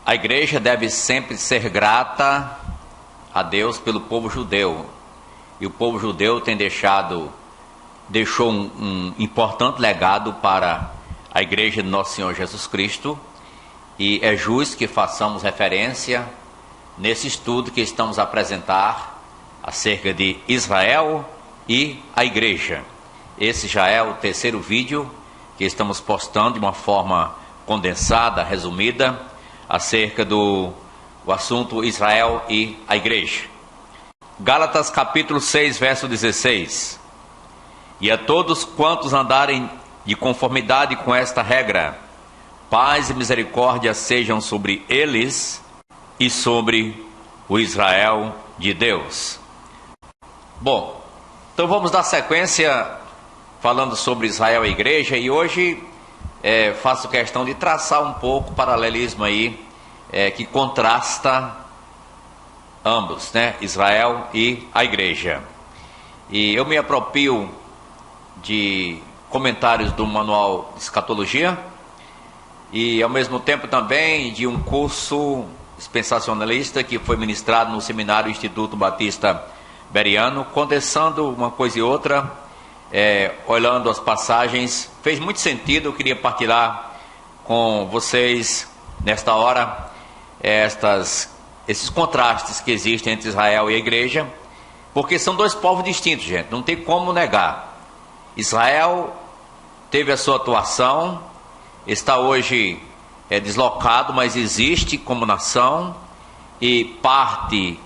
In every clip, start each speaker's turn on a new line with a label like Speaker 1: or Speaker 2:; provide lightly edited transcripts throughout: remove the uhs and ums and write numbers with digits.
Speaker 1: A igreja deve sempre ser grata a Deus pelo povo judeu. E o povo judeu deixou um importante legado para a igreja de Nosso Senhor Jesus Cristo. E é justo que façamos referência nesse estudo que estamos a apresentar acerca de Israel e a igreja. Esse já é o terceiro vídeo que estamos postando de uma forma condensada, resumida, acerca do assunto Israel e a igreja. Gálatas capítulo 6, verso 16. E a todos quantos andarem de conformidade com esta regra, paz e misericórdia sejam sobre eles e sobre o Israel de Deus. Bom, então vamos dar sequência falando sobre Israel e a igreja, e hoje faço questão de traçar um pouco o paralelismo aí, que contrasta ambos, né? Israel e a igreja. E eu me aproprio de comentários do Manual de Escatologia e ao mesmo tempo também de um curso dispensacionalista que foi ministrado no Seminário Instituto Batista Beriano, condensando uma coisa e outra, olhando as passagens. Fez muito sentido, eu queria partilhar com vocês nesta hora esses contrastes que existem entre Israel e a igreja, porque são dois povos distintos, gente, não tem como negar. Israel teve a sua atuação, está hoje deslocado, mas existe como nação, e parte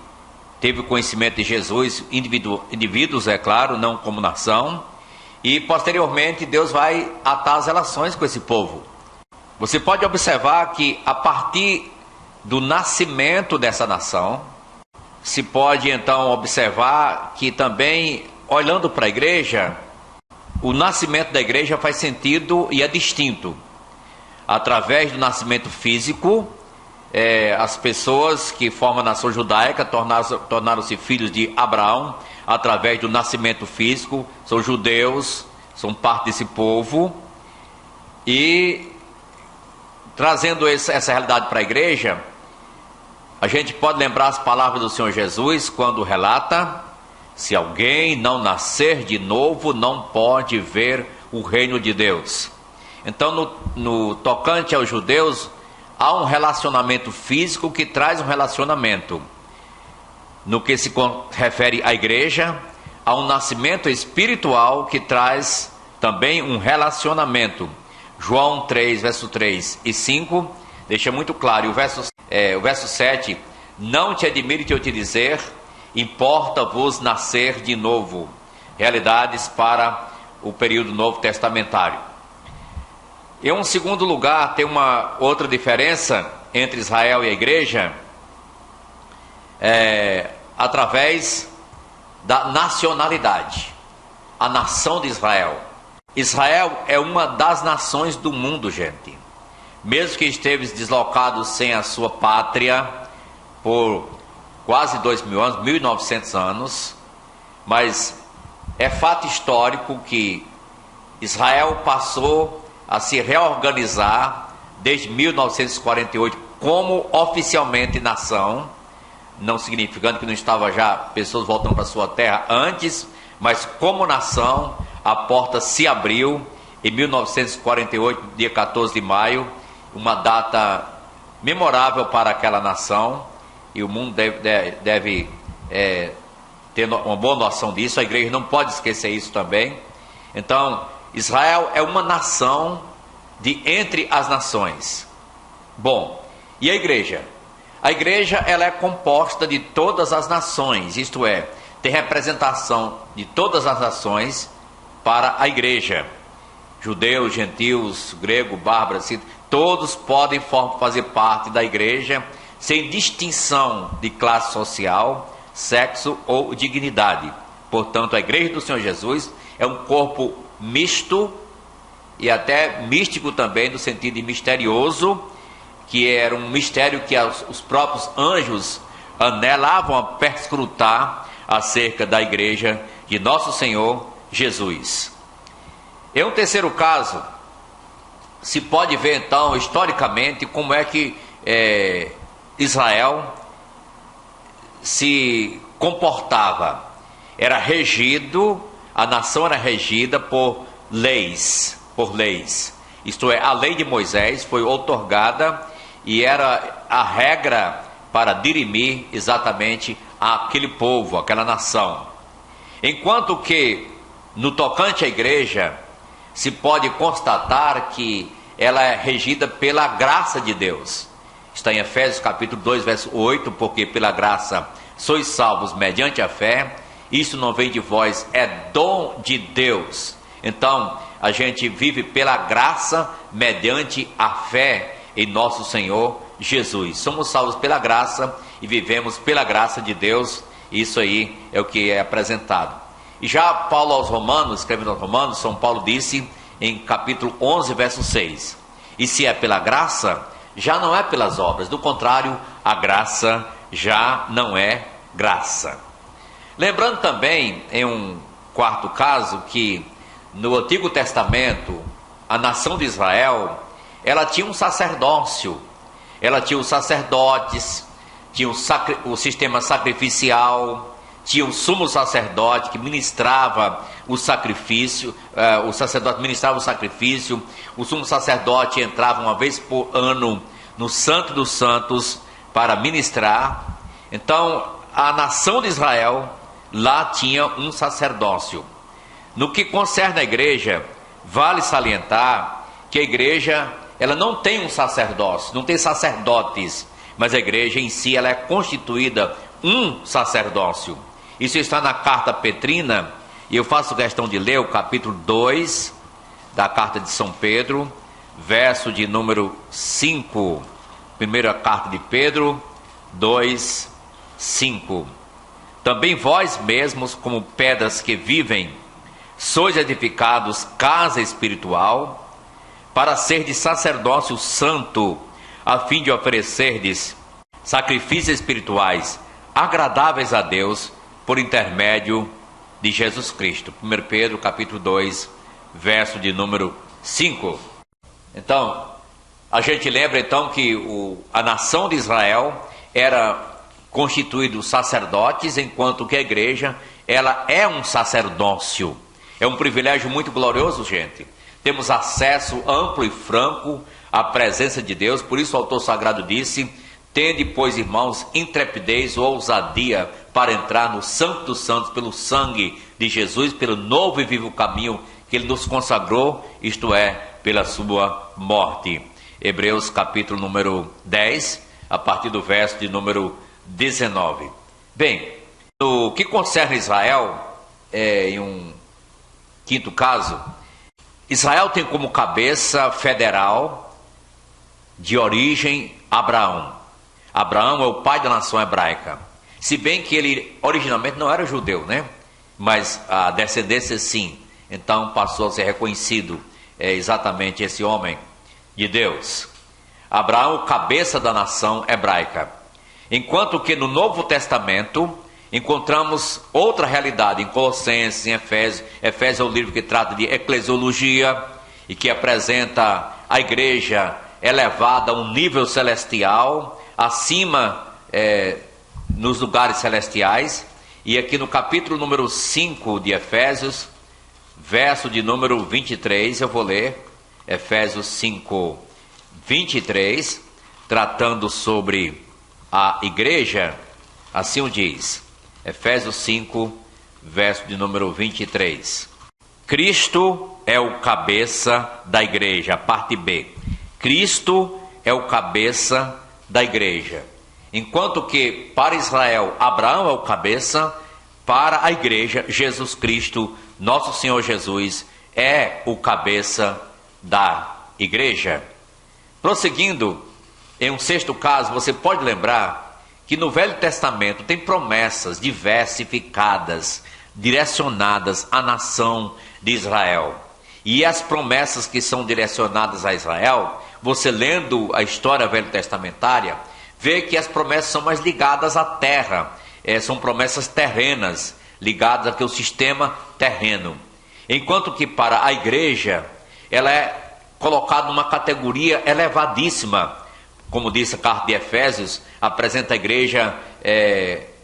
Speaker 1: teve o conhecimento de Jesus, indivíduos, é claro, não como nação, e posteriormente Deus vai atar as relações com esse povo. Você pode observar que a partir do nascimento dessa nação, se pode então observar que também, olhando para a igreja, o nascimento da igreja faz sentido e é distinto. Através do nascimento físico, as pessoas que formam a nação judaica tornaram-se filhos de Abraão através do nascimento físico, são judeus, são parte desse povo, e trazendo essa realidade para a igreja, a gente pode lembrar as palavras do Senhor Jesus quando relata: se alguém não nascer de novo, não pode ver o reino de Deus. Então, no tocante aos judeus, há um relacionamento físico que traz um relacionamento. No que se refere à igreja, há um nascimento espiritual que traz também um relacionamento. João 3, verso 3 e 5, deixa muito claro. E o verso 7, não te admire eu te dizer, importa-vos nascer de novo. Realidades para o período novo testamentário. Em um segundo lugar, tem uma outra diferença entre Israel e a igreja, através da nacionalidade. A nação de Israel. Israel é uma das nações do mundo, gente. Mesmo que esteve deslocado sem a sua pátria por quase 2.000 anos, 1.900 anos, mas é fato histórico que Israel passou a se reorganizar desde 1948 como oficialmente nação, não significando que não estava já pessoas voltando para sua terra antes, mas como nação, a porta se abriu em 1948, dia 14 de maio, uma data memorável para aquela nação, e o mundo deve ter uma boa noção disso. A igreja não pode esquecer isso também. Então, Israel é uma nação de entre as nações. Bom, e a igreja? A igreja, ela é composta de todas as nações, isto é, tem representação de todas as nações para a igreja. Judeus, gentios, grego, bárbaro, todos podem fazer parte da igreja, sem distinção de classe social, sexo ou dignidade. Portanto, a igreja do Senhor Jesus é um corpo misto e até místico também, no sentido de misterioso, que era um mistério que os próprios anjos anelavam a perscrutar acerca da igreja de nosso Senhor Jesus. Em um terceiro caso, se pode ver então historicamente como é que Israel se comportava, a nação era regida por leis, isto é, a lei de Moisés foi outorgada e era a regra para dirimir exatamente aquele povo, aquela nação. Enquanto que no tocante à igreja se pode constatar que ela é regida pela graça de Deus. Está em Efésios capítulo 2, verso 8, porque pela graça sois salvos mediante a fé, isso não vem de vós, é dom de Deus. Então, a gente vive pela graça mediante a fé em nosso Senhor Jesus. Somos salvos pela graça e vivemos pela graça de Deus. Isso aí é o que é apresentado. E já Paulo aos Romanos, escrevendo aos Romanos, São Paulo disse em capítulo 11, verso 6: e se é pela graça, já não é pelas obras, do contrário, a graça já não é graça. Lembrando também, em um quarto caso, que no Antigo Testamento, a nação de Israel, ela tinha um sacerdócio, ela tinha os sacerdotes, tinha o sistema sacrificial, tinha o sumo sacerdote que ministrava o sacrifício, o sacerdote ministrava o sacrifício, o sumo sacerdote entrava uma vez por ano no Santo dos Santos para ministrar. Então, a nação de Israel lá tinha um sacerdócio. No que concerne à igreja, vale salientar que a igreja, ela não tem um sacerdócio, não tem sacerdotes, mas a igreja em si, ela é constituída um sacerdócio. Isso está na carta Petrina, e eu faço questão de ler o capítulo 2 da carta de São Pedro, verso de número 5, primeira carta de Pedro 2, 5. Também vós mesmos, como pedras que vivem, sois edificados casa espiritual, para ser de sacerdócio santo, a fim de oferecerdes sacrifícios espirituais agradáveis a Deus, por intermédio de Jesus Cristo. 1 Pedro capítulo 2, verso de número 5. Então, a gente lembra então que a nação de Israel era constituída de sacerdotes, enquanto que a igreja, ela é um sacerdócio. É um privilégio muito glorioso, gente. Temos acesso amplo e franco à presença de Deus, por isso o autor sagrado disse: tende, pois, irmãos, intrepidez ou ousadia para entrar no Santo dos Santos pelo sangue de Jesus, pelo novo e vivo caminho que Ele nos consagrou, isto é, pela sua morte. Hebreus capítulo número 10, a partir do verso de número 19. Bem, no que concerne Israel, em um quinto caso, Israel tem como cabeça federal de origem Abraão. Abraão é o pai da nação hebraica. Se bem que ele originalmente não era judeu, né? Mas a descendência sim. Então passou a ser reconhecido exatamente esse homem de Deus. Abraão, cabeça da nação hebraica. Enquanto que no Novo Testamento encontramos outra realidade, em Colossenses, em Efésios. Efésios é o livro que trata de eclesiologia e que apresenta a igreja elevada a um nível celestial, acima nos lugares celestiais. E aqui no capítulo número 5 de Efésios, verso de número 23, eu vou ler Efésios 5, 23, tratando sobre a igreja, assim o diz, Efésios 5, verso de número 23. Cristo é o cabeça da igreja, parte B. Cristo é o cabeça da igreja. Enquanto que para Israel, Abraão é o cabeça, para a igreja, Jesus Cristo, nosso Senhor Jesus, é o cabeça da igreja. Prosseguindo, em um sexto caso, você pode lembrar que no Velho Testamento tem promessas diversificadas, direcionadas à nação de Israel. E as promessas que são direcionadas a Israel, você lendo a história velho-testamentária, vê que as promessas são mais ligadas à terra, são promessas terrenas, ligadas àquele sistema terreno. Enquanto que para a igreja, ela é colocada numa categoria elevadíssima, como disse a carta de Efésios, apresenta a igreja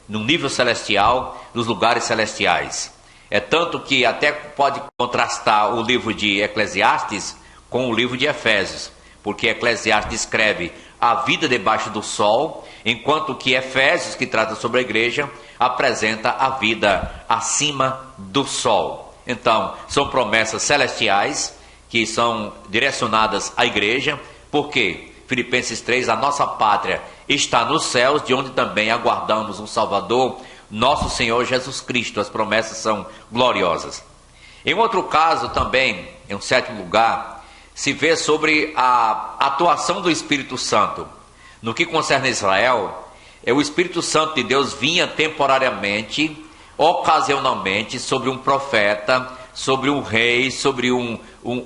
Speaker 1: no nível celestial, nos lugares celestiais. É tanto que até pode contrastar o livro de Eclesiastes com o livro de Efésios, porque Eclesiastes descreve a vida debaixo do sol, enquanto que Efésios, que trata sobre a igreja, apresenta a vida acima do sol. Então, são promessas celestiais que são direcionadas à igreja, porque Filipenses 3, a nossa pátria está nos céus, de onde também aguardamos um Salvador, nosso Senhor Jesus Cristo. As promessas são gloriosas. Em outro caso também, em um sétimo lugar, se vê sobre a atuação do Espírito Santo. No que concerne a Israel, o Espírito Santo de Deus vinha temporariamente, ocasionalmente, sobre um profeta, sobre um rei, sobre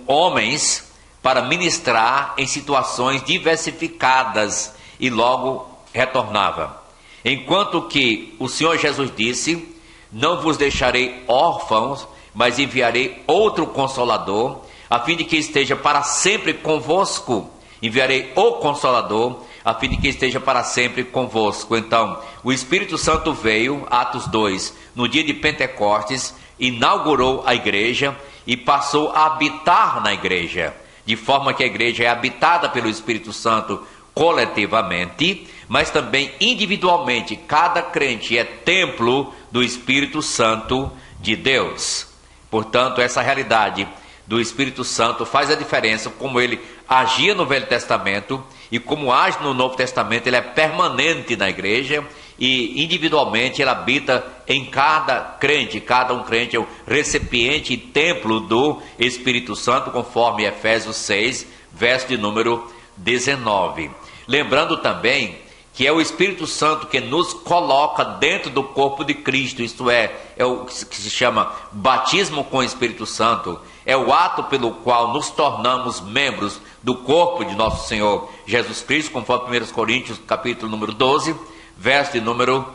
Speaker 1: homens, para ministrar em situações diversificadas, e logo retornava. Enquanto que o Senhor Jesus disse: não vos deixarei órfãos, mas enviarei outro Consolador, a fim de que esteja para sempre convosco. Enviarei o Consolador, a fim de que esteja para sempre convosco. Então, o Espírito Santo veio, Atos 2, no dia de Pentecostes, inaugurou a igreja e passou a habitar na igreja, de forma que a igreja é habitada pelo Espírito Santo coletivamente, mas também individualmente. Cada crente é templo do Espírito Santo de Deus. Portanto, essa realidade do Espírito Santo faz a diferença, como ele agia no Velho Testamento e como age no Novo Testamento. Ele é permanente na igreja e individualmente ele habita em cada crente. Cada um crente é o recipiente e templo do Espírito Santo, conforme Efésios 6, verso de número 19. Lembrando também que é o Espírito Santo que nos coloca dentro do corpo de Cristo, isto é o que se chama batismo com o Espírito Santo. É o ato pelo qual nos tornamos membros do corpo de nosso Senhor Jesus Cristo, conforme 1 Coríntios, capítulo número 12, verso de número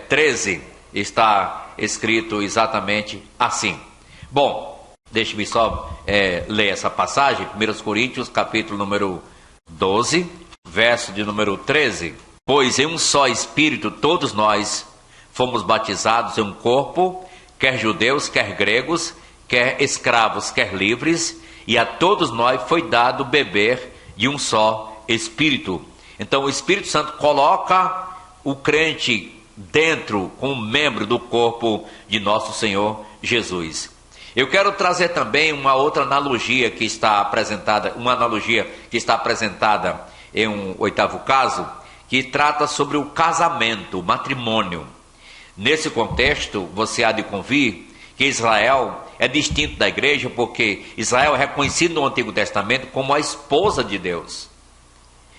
Speaker 1: 13, está escrito exatamente assim. Bom, deixe-me só ler essa passagem, 1 Coríntios, capítulo número 12, verso de número 13. Pois em um só Espírito todos nós fomos batizados em um corpo, quer judeus, quer gregos, quer escravos, quer livres, e a todos nós foi dado beber de um só Espírito. Então o Espírito Santo coloca o crente dentro, como membro do corpo de nosso Senhor Jesus. Eu quero trazer também uma outra analogia que está apresentada, em um oitavo caso, que trata sobre o casamento, o matrimônio. Nesse contexto, você há de convir que Israel é distinto da igreja, porque Israel é reconhecido no Antigo Testamento como a esposa de Deus,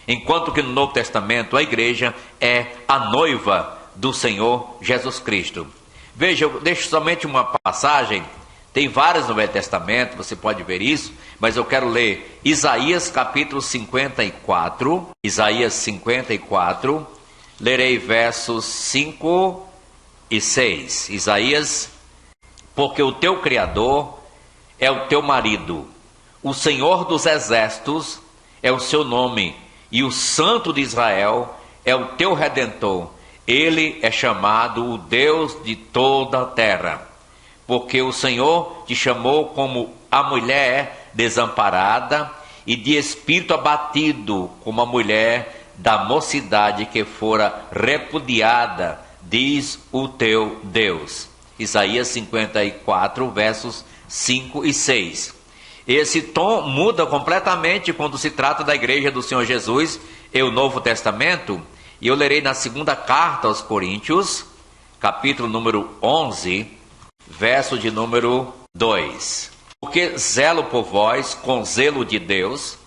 Speaker 1: enquanto que no Novo Testamento a igreja é a noiva do Senhor Jesus Cristo. Veja, eu deixo somente uma passagem, tem várias no Velho Testamento, você pode ver isso, mas eu quero ler Isaías capítulo 54, Isaías 54, lerei versos 5 e 6. Isaías: porque o teu Criador é o teu marido, o Senhor dos exércitos é o seu nome, e o Santo de Israel é o teu Redentor. Ele é chamado o Deus de toda a terra. Porque o Senhor te chamou como a mulher desamparada e de espírito abatido, como a mulher da mocidade que fora repudiada, diz o teu Deus. Isaías 54, versos 5 e 6. Esse tom muda completamente quando se trata da igreja do Senhor Jesus e o Novo Testamento. E eu lerei na segunda carta aos Coríntios, capítulo número 11, verso de número 2. Porque zelo por vós com zelo de Deus,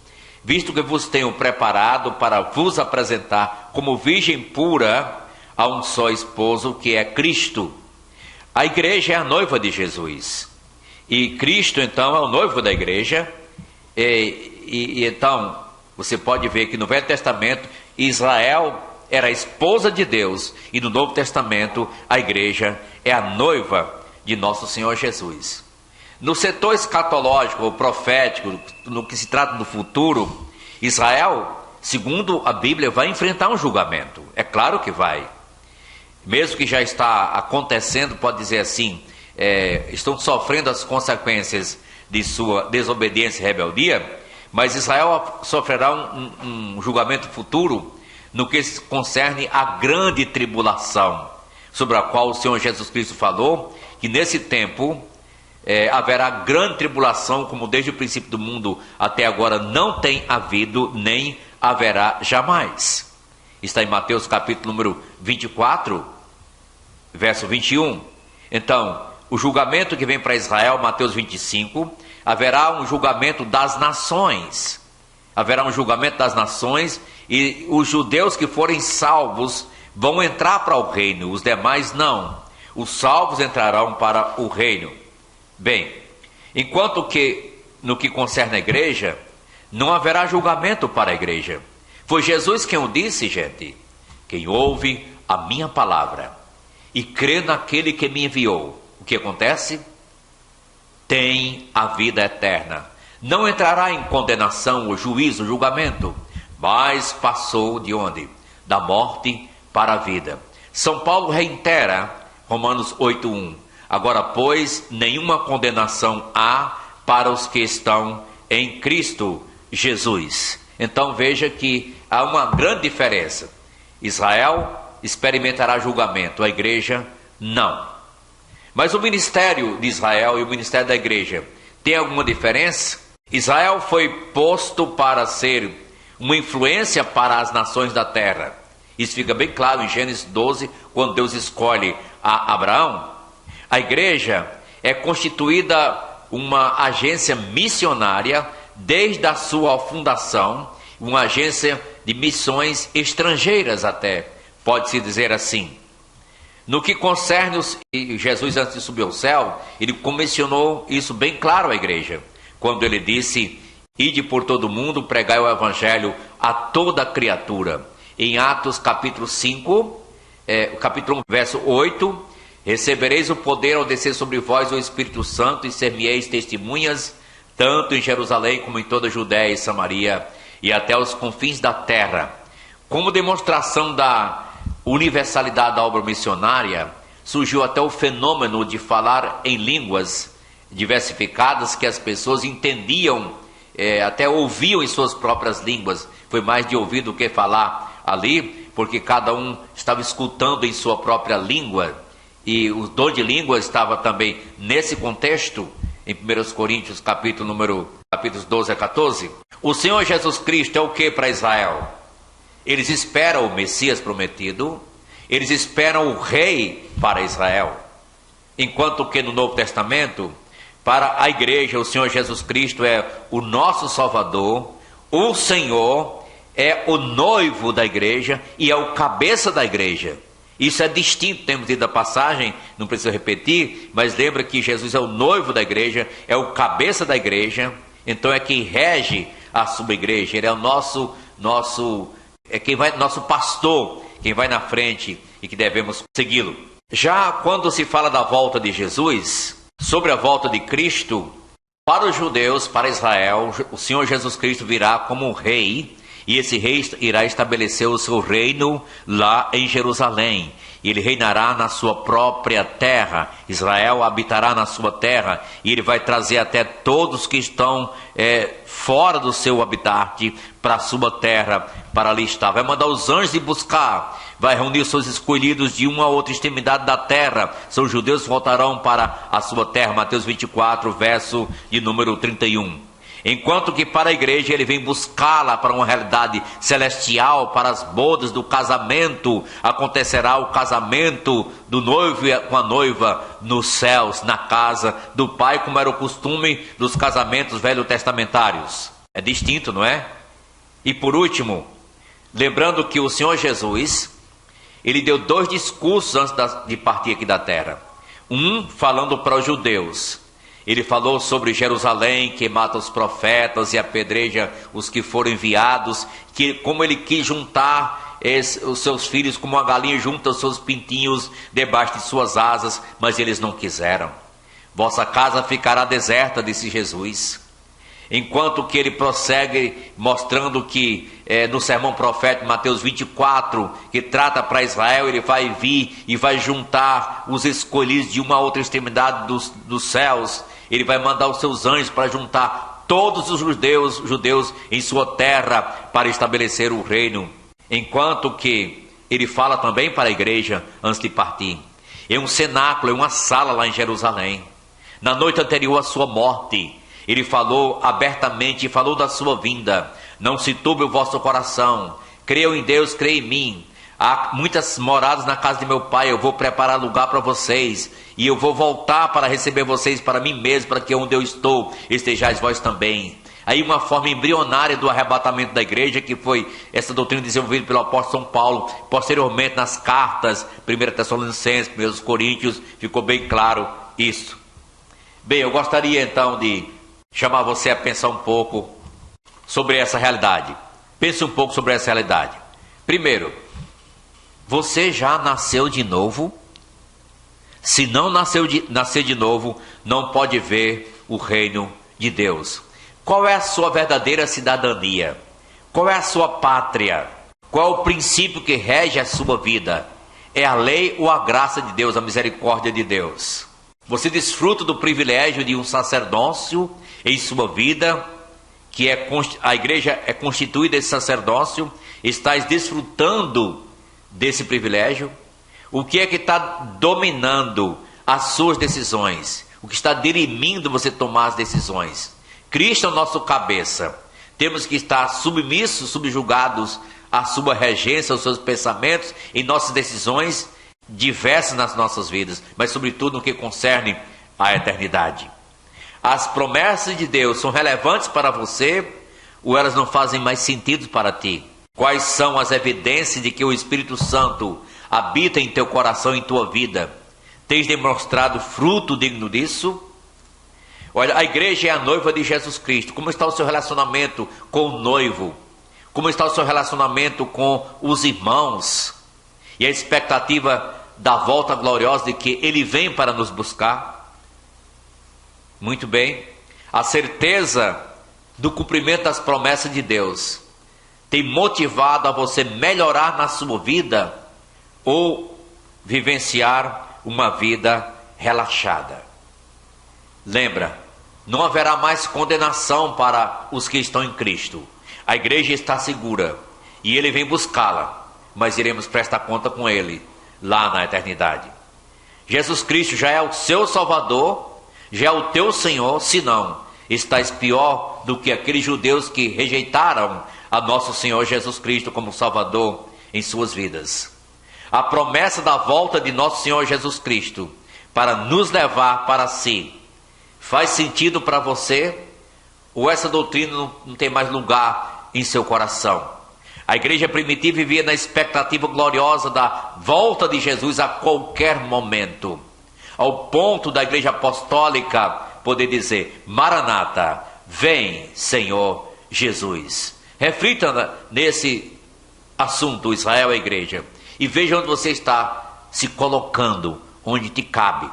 Speaker 1: visto que vos tenho preparado para vos apresentar como virgem pura a um só esposo, que é Cristo. A igreja é a noiva de Jesus, e Cristo então é o noivo da igreja. Então você pode ver que no Velho Testamento Israel era a esposa de Deus, e no Novo Testamento a igreja é a noiva de nosso Senhor Jesus. No setor escatológico ou profético, no que se trata do futuro, Israel segundo a Bíblia, vai enfrentar um julgamento. É claro que vai. Mesmo que já está acontecendo, pode dizer assim, estão sofrendo as consequências de sua desobediência e rebeldia, mas Israel sofrerá um julgamento futuro no que concerne a grande tribulação, sobre a qual o Senhor Jesus Cristo falou, que nesse tempo haverá grande tribulação, como desde o princípio do mundo até agora não tem havido, nem haverá jamais. Está em Mateus capítulo número 24, verso 21. Então, o julgamento que vem para Israel, Mateus 25, haverá um julgamento das nações. Haverá um julgamento das nações e os judeus que forem salvos vão entrar para o reino, os demais não. Os salvos entrarão para o reino. Bem, enquanto que no que concerne a igreja, não haverá julgamento para a igreja. Foi Jesus quem o disse, gente. Quem ouve a minha palavra e crê naquele que me enviou, o que acontece? Tem a vida eterna. Não entrará em condenação, ou juízo, julgamento, mas passou de onde? Da morte para a vida. São Paulo reitera, Romanos 8:1. Agora, pois, nenhuma condenação há para os que estão em Cristo Jesus. Então veja que há uma grande diferença. Israel experimentará julgamento, a igreja não. Mas o ministério de Israel e o ministério da igreja tem alguma diferença? Israel foi posto para ser uma influência para as nações da terra. Isso fica bem claro em Gênesis 12, quando Deus escolhe a Abraão. A igreja é constituída uma agência missionária desde a sua fundação, uma agência de missões estrangeiras até, pode-se dizer assim. No que concerne Jesus antes de subir ao céu, ele comissionou isso bem claro à igreja, quando ele disse: ide por todo mundo, pregai o evangelho a toda criatura. Em Atos capítulo 5, capítulo 1, verso 8, recebereis o poder ao descer sobre vós o Espírito Santo e ser-me-eis testemunhas, tanto em Jerusalém como em toda a Judéia e Samaria e até os confins da terra. Como demonstração da universalidade da obra missionária, surgiu até o fenômeno de falar em línguas diversificadas que as pessoas entendiam, até ouviam em suas próprias línguas. Foi mais de ouvir do que falar ali, porque cada um estava escutando em sua própria língua, e o dom de língua estava também nesse contexto, em 1 Coríntios capítulos 12 a 14. O Senhor Jesus Cristo é o que para Israel? Eles esperam o Messias prometido, eles esperam o rei para Israel. Enquanto que no Novo Testamento, para a igreja, o Senhor Jesus Cristo é o nosso Salvador, o Senhor é o noivo da igreja e é o cabeça da igreja. Isso é distinto, temos lido a passagem, não preciso repetir, mas lembra que Jesus é o noivo da igreja, é o cabeça da igreja, então é quem rege a sua igreja, ele é o nosso pastor, quem vai na frente e que devemos segui-lo. Já quando se fala da volta de Jesus, sobre a volta de Cristo, para os judeus, para Israel, o Senhor Jesus Cristo virá como um rei, e esse rei irá estabelecer o seu reino lá em Jerusalém. Ele reinará na sua própria terra. Israel habitará na sua terra. E ele vai trazer até todos que estão fora do seu habitat para a sua terra, para ali estar. Vai mandar os anjos de buscar. Vai reunir os seus escolhidos de uma a outra extremidade da terra. Seus judeus voltarão para a sua terra. Mateus 24, verso de número 31. Enquanto que para a igreja ele vem buscá-la para uma realidade celestial, para as bodas do casamento. Acontecerá o casamento do noivo com a noiva nos céus, na casa do Pai, como era o costume dos casamentos velho-testamentários. É distinto, não é? E por último, lembrando que o Senhor Jesus, ele deu 2 discursos antes de partir aqui da terra. Um falando para os judeus. Ele falou sobre Jerusalém, que mata os profetas e apedreja os que foram enviados, que como ele quis juntar os seus filhos, como uma galinha junta os seus pintinhos debaixo de suas asas, mas eles não quiseram. Vossa casa ficará deserta, disse Jesus. enquanto que ele prossegue mostrando que no sermão profético Mateus 24, que trata para Israel, ele vai vir e vai juntar os escolhidos de uma outra extremidade dos céus, ele vai mandar os seus anjos para juntar todos os judeus em sua terra para estabelecer o reino, enquanto que ele fala também para a igreja antes de partir, em um cenáculo, em uma sala lá em Jerusalém, na noite anterior à sua morte, ele falou abertamente, falou da sua vinda. Não se turbe o vosso coração. Creiam em Deus, creiam em mim. Há muitas moradas na casa de meu pai. Eu vou preparar lugar para vocês. E eu vou voltar para receber vocês para mim mesmo, para que onde eu estou estejais vós também. Aí uma forma embrionária do arrebatamento da igreja, que foi essa doutrina desenvolvida pelo apóstolo São Paulo. Posteriormente nas cartas, 1 Tessalonicenses, 1 Coríntios, ficou bem claro isso. Bem, eu gostaria então de chamar você a pensar um pouco sobre essa realidade. Pense um pouco sobre essa realidade. Primeiro, você já nasceu de novo? Se não nascer de novo, não pode ver o reino de Deus. Qual é a sua verdadeira cidadania? Qual é a sua pátria? Qual é o princípio que rege a sua vida? É a lei ou a graça de Deus, a misericórdia de Deus? Você desfruta do privilégio de um sacerdócio em sua vida, que a igreja é constituída desse sacerdócio, estás desfrutando desse privilégio? O que é que está dominando as suas decisões? O que está dirimindo você tomar as decisões? Cristo é o nosso cabeça. Temos que estar submissos, subjugados à sua regência, aos seus pensamentos, em nossas decisões diversas nas nossas vidas, mas sobretudo no que concerne à eternidade. As promessas de Deus são relevantes para você ou elas não fazem mais sentido para ti? Quais são as evidências de que o Espírito Santo habita em teu coração, em tua vida? Tens demonstrado fruto digno disso? Olha, a igreja é a noiva de Jesus Cristo. Como está o seu relacionamento com o noivo? Como está o seu relacionamento com os irmãos? E a expectativa da volta gloriosa de que Ele vem para nos buscar? Muito bem. A certeza do cumprimento das promessas de Deus tem motivado a você melhorar na sua vida ou vivenciar uma vida relaxada? Lembra, não haverá mais condenação para os que estão em Cristo. A igreja está segura e Ele vem buscá-la, mas iremos prestar conta com Ele lá na eternidade. Jesus Cristo já é o seu Salvador, já é o teu Senhor, senão estás pior do que aqueles judeus que rejeitaram a nosso Senhor Jesus Cristo como Salvador em suas vidas. A promessa da volta de nosso Senhor Jesus Cristo para nos levar para si faz sentido para você? Ou essa doutrina não tem mais lugar em seu coração? A igreja primitiva vivia na expectativa gloriosa da volta de Jesus a qualquer momento, ao ponto da igreja apostólica poder dizer: Maranata, vem Senhor Jesus. Reflita nesse assunto, Israel, a igreja, e veja onde você está se colocando, onde te cabe.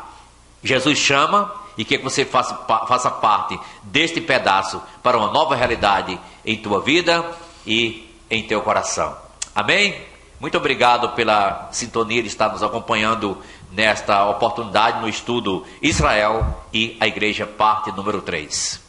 Speaker 1: Jesus chama e quer que você faça parte deste pedaço para uma nova realidade em tua vida e em teu coração. Amém? Muito obrigado pela sintonia de estar nos acompanhando nesta oportunidade no estudo Israel e a Igreja, parte número 3.